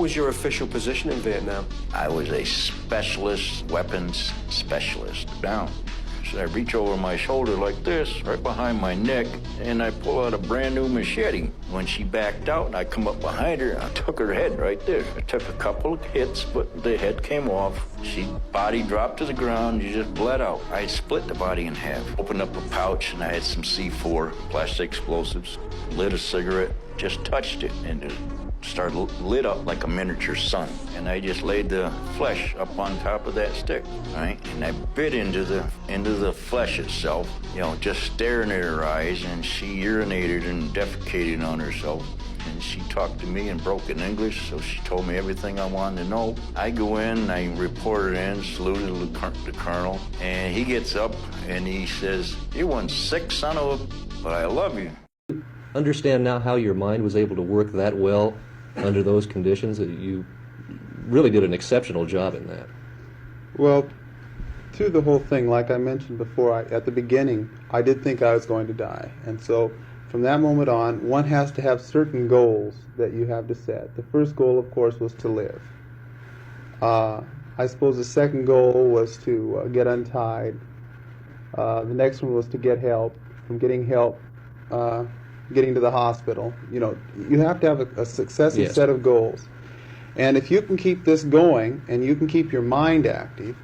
was your official position in Vietnam? I was a specialist, weapons specialist. Now, so I reach over my shoulder like this, right behind my neck, and I pull out a brand new machete. When she backed out, I come up behind her, and I took her head right there. I took a couple of hits, but the head came off. She body dropped to the ground, she just bled out. I split the body in half, opened up a pouch, and I had some C4, plastic explosives, lit a cigarette, just touched it, and it started lit up like a miniature sun. And I just laid the flesh up on top of that stick, right? And I bit into the flesh itself, you know, just staring at her eyes, and she urinated and defecated on herself. And she talked to me in broken English, so she told me everything I wanted to know. I go in, I reported in, saluted the colonel, and he gets up and he says, "You're one sick son of a, but I love you." Understand now how your mind was able to work that well under those conditions. That you really did an exceptional job in that. Well, through the whole thing, like I mentioned before, at the beginning, I did think I was going to die. And so from that moment on, one has to have certain goals that you have to set. The first goal, of course, was to live. I suppose the second goal was to get untied. The next one was to get help. From getting help, getting to the hospital. You know, you have to have a successive set of goals. And if you can keep this going and you can keep your mind active,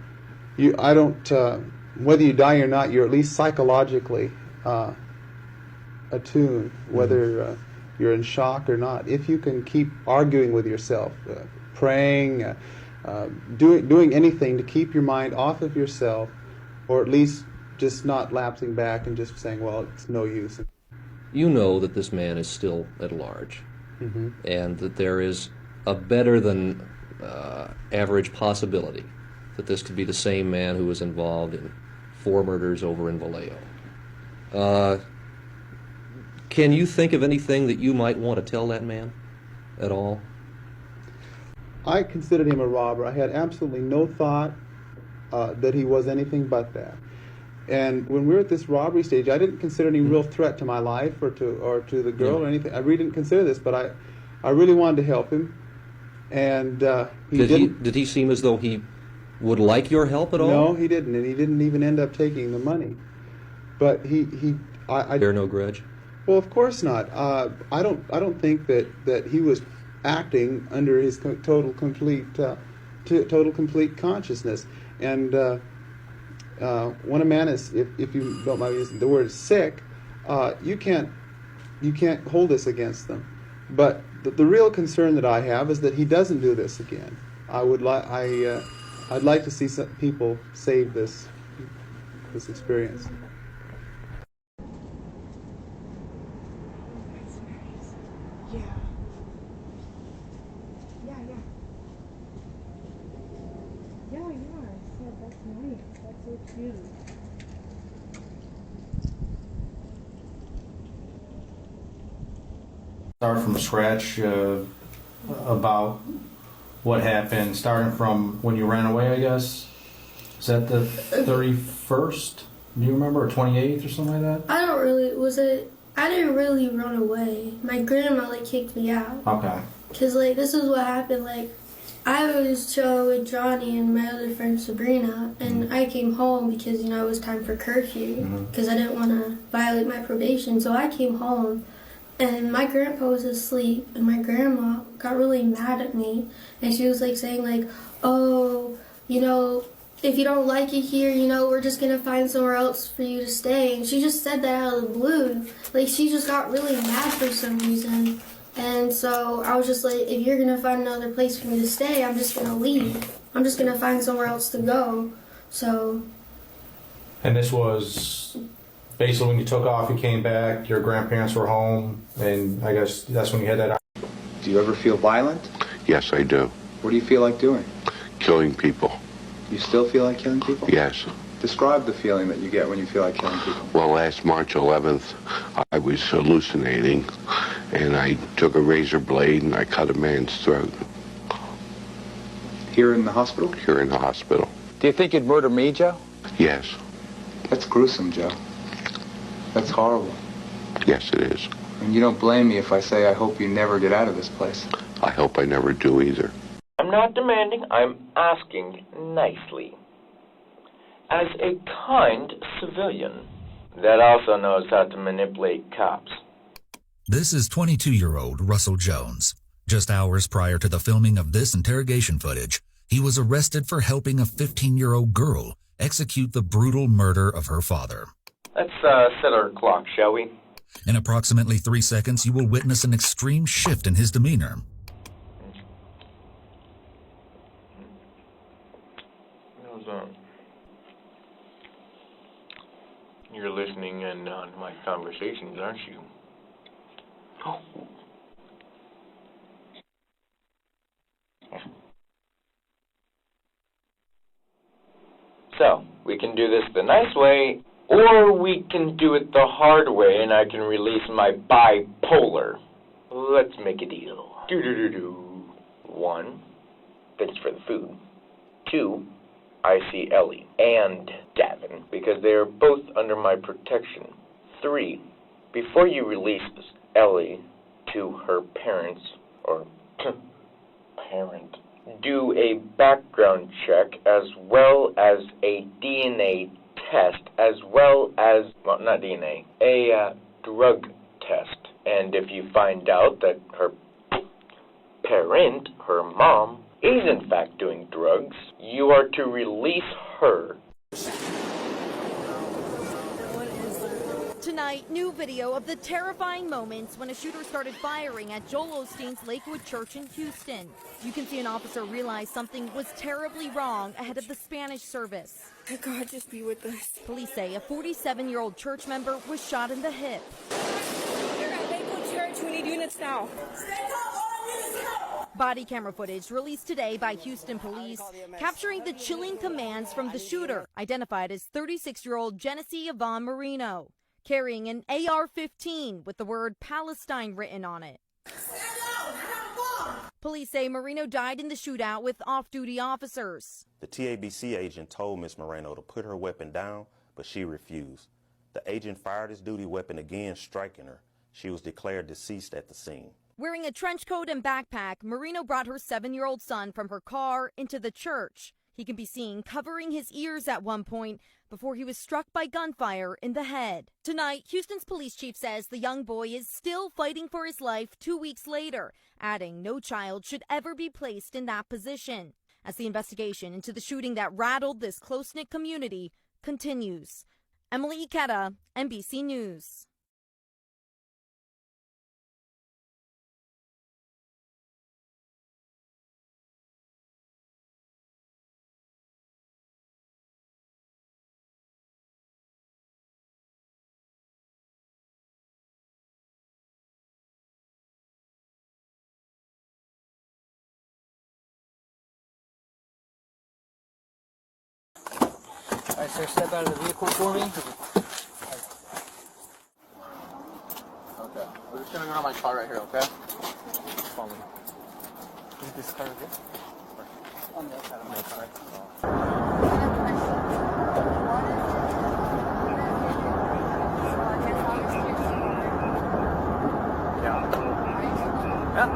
whether you die or not, you're at least psychologically attuned, whether you're in shock or not. If you can keep arguing with yourself, praying, doing anything to keep your mind off of yourself, or at least just not lapsing back and just saying, well, it's no use. You know that this man is still at large, and that there is a better than average possibility that this could be the same man who was involved in 4 murders over in Vallejo. Can you think of anything that you might want to tell that man at all? I considered him a robber. I had absolutely no thought that he was anything but that. And when we were at this robbery stage, I didn't consider any real threat to my life or to the girl or anything. I really didn't consider this, but I really wanted to help him. And did he seem as though he would like your help at all? No, he didn't, and he didn't even end up taking the money. But I bear no grudge. Well, of course not. I don't think that he was acting under his total complete consciousness. And when a man is, if you don't mind using the word sick, you can't hold this against them. But the real concern that I have is that he doesn't do this again. I'd like to see some people save this experience. Yeah. Yeah, you are. I said that's nice. That's so cute. Start from scratch about what happened, starting from when you ran away, I guess. Is that the 31st? Do you remember, or 28th or something like that? I didn't really run away. My grandma kicked me out. Okay. Cause this is what happened. I was chilling with Johnny and my other friend Sabrina, and I came home because it was time for curfew. Because I didn't want to violate my probation, so I came home. And my grandpa was asleep, and my grandma got really mad at me, and she was saying oh, if you don't like it here, we're just gonna find somewhere else for you to stay. And she just said that out of the blue. She just got really mad for some reason. And so I was just if you're gonna find another place for me to stay, I'm just gonna leave. I'm just gonna find somewhere else to go. So. And this was basically when you took off, you came back, your grandparents were home, and I guess that's when you had that. Do you ever feel violent? Yes, I do. What do you feel like doing? Killing people. You still feel like killing people? Yes. Describe the feeling that you get when you feel like killing people. Well, last March 11th, I was hallucinating, and I took a razor blade and I cut a man's throat. Here in the hospital? Here in the hospital. Do you think you'd murder me, Joe? Yes. That's gruesome, Joe. That's horrible. Yes, it is. And you don't blame me if I say I hope you never get out of this place. I hope I never do either. I'm not demanding, I'm asking nicely. As a kind civilian that also knows how to manipulate cops. This is 22-year-old Russell Jones. Just hours prior to the filming of this interrogation footage, he was arrested for helping a 15-year-old girl execute the brutal murder of her father. Let's set our clock, shall we? In approximately 3 seconds, you will witness an extreme shift in his demeanor. You're listening in on my conversations, aren't you? Oh. So, we can do this the nice way, or we can do it the hard way, and I can release my bipolar. Let's make a deal. Do-do-do-do. 1, thanks for the food. 2, I see Ellie and Davin, because they are both under my protection. 3, before you release Ellie to her parents, or parent, do a background check as well as a DNA test, as well as, well, not DNA, a drug test. And if you find out that her parent, her mom, is in fact doing drugs, you are to release her. Tonight, new video of the terrifying moments when a shooter started firing at Joel Osteen's Lakewood Church in Houston. You can see an officer realize something was terribly wrong ahead of the Spanish service. May God just be with us. Police say a 47-year-old church member was shot in the hip. We're at Lakewood Church. We need units now. Body camera footage released today by Houston police capturing the chilling commands from the shooter, identified as 36-year-old Genesee Yvonne Marino, carrying an AR-15 with the word Palestine written on it. Police say Marino died in the shootout with off-duty officers. The TABC agent told Miss Moreno to put her weapon down, but she refused. The agent fired his duty weapon again, striking her. She was declared deceased at the scene. Wearing a trench coat and backpack, Marino brought her 7-year-old son from her car into the church. He can be seen covering his ears at one point before he was struck by gunfire in the head. Tonight, Houston's police chief says the young boy is still fighting for his life 2 weeks later, adding no child should ever be placed in that position, as the investigation into the shooting that rattled this close-knit community continues. Emily Ikeda, NBC News. All right, sir, step out of the vehicle for me. Okay. We're just gonna go to my car right here, okay? Follow me. Is this car good? On the outside of my car. Yeah. Yeah.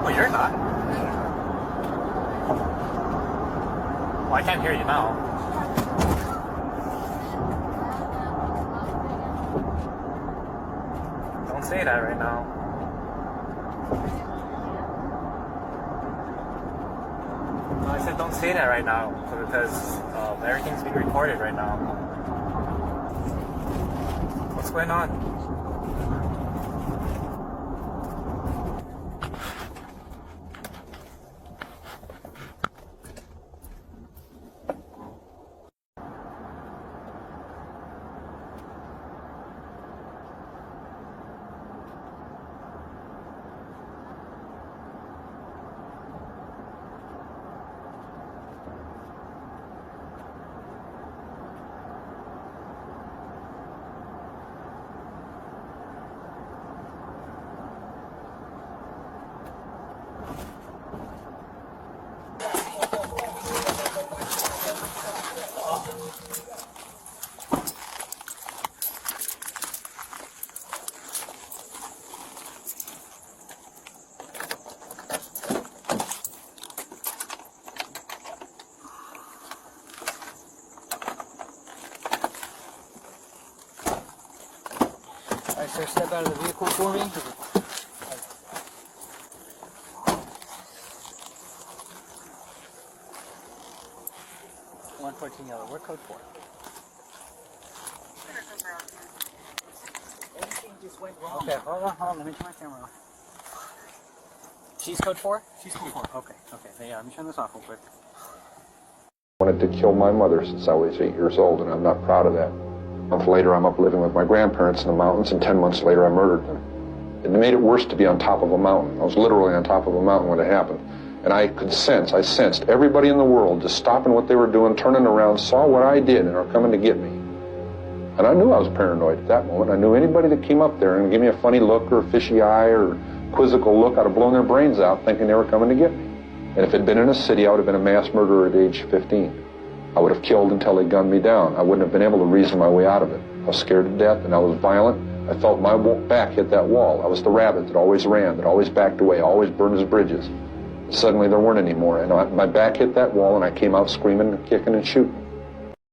Well, you're not. Well, I can't hear you now. Don't say that right now. No, I said don't say that right now because everything's being recorded right now. What's going on? Alright, sir, step out of the vehicle for me. 114 yellow. We're code 4. Everything just went wrong. Okay, hold on. Let me turn my camera off. She's code 4? She's code 4. Okay. Yeah, let me turn this off real quick. I wanted to kill my mother since I was 8 years old, and I'm not proud of that. A month later, I'm up living with my grandparents in the mountains, and 10 months later, I murdered them. It made it worse to be on top of a mountain. I was literally on top of a mountain when it happened. And I sensed everybody in the world just stopping what they were doing, turning around, saw what I did, and are coming to get me. And I knew I was paranoid at that moment. I knew anybody that came up there and gave me a funny look or a fishy eye or quizzical look, I'd have blown their brains out thinking they were coming to get me. And if it had been in a city, I would have been a mass murderer at age 15. I would have killed until they gunned me down. I wouldn't have been able to reason my way out of it. I was scared to death, and I was violent. I felt my back hit that wall. I was the rabbit that always ran, that always backed away, always burned his bridges. Suddenly there weren't any more, and my back hit that wall, and I came out screaming, kicking, and shooting.